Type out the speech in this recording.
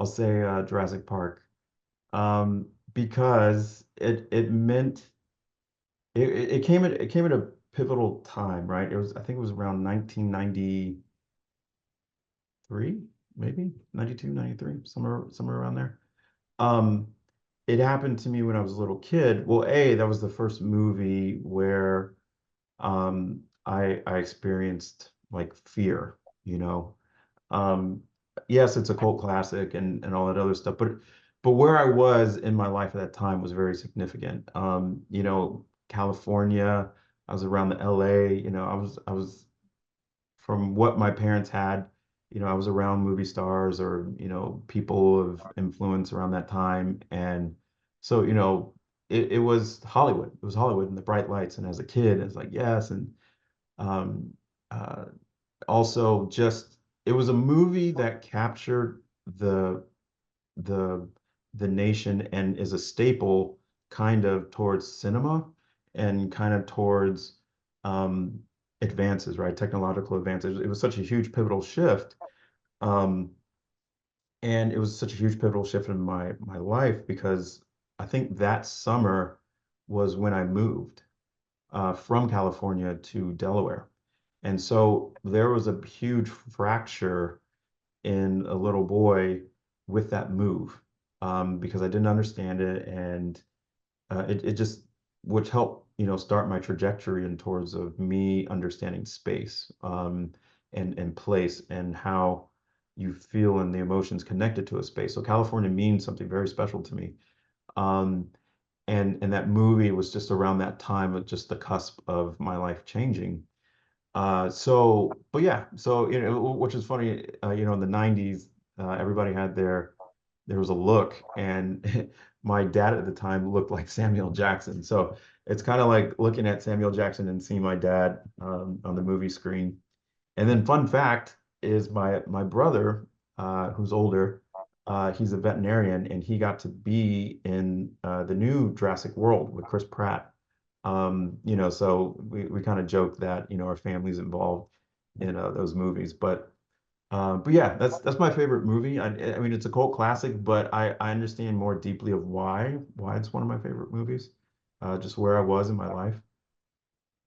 I'll say Jurassic Park. Because it meant it came at a pivotal time, right? I think it was around 1993, maybe 92, 93, somewhere around there. Um, it happened to me when I was a little kid. Well, that was the first movie where I experienced like fear, you know. Um, yes, it's a cult classic and all that other stuff, but where I was in my life at that time was very significant. California, I was around the LA, I was from what my parents had, I was around movie stars or, people of influence around that time. And so, it was Hollywood. It was Hollywood and the bright lights. And as a kid, it's like, yes. And um, uh, also just it was a movie that captured the the the nation and is a staple kind of towards cinema and kind of towards um, advances, right? Technological advances. It was such a huge pivotal shift. Um, and it was such a huge pivotal shift in my life because I think that summer was when I moved from California to Delaware. And so there was a huge fracture in a little boy with that move because I didn't understand it. And it just, which helped, start my trajectory in towards of me understanding space and place and how you feel and the emotions connected to a space. So California means something very special to me. Um, and that movie was just around that time of just the cusp of my life changing. But yeah, so which is funny, in the 90s, everybody had there was a look, and my dad at the time looked like Samuel Jackson. So it's kind of like looking at Samuel Jackson and seeing my dad on the movie screen. And then fun fact is my brother, who's older, he's a veterinarian, and he got to be in the new Jurassic World with Chris Pratt. So we kind of joke that our family's involved in those movies, but yeah, that's my favorite movie. I mean, it's a cult classic, but I understand more deeply of why it's one of my favorite movies, just where I was in my life.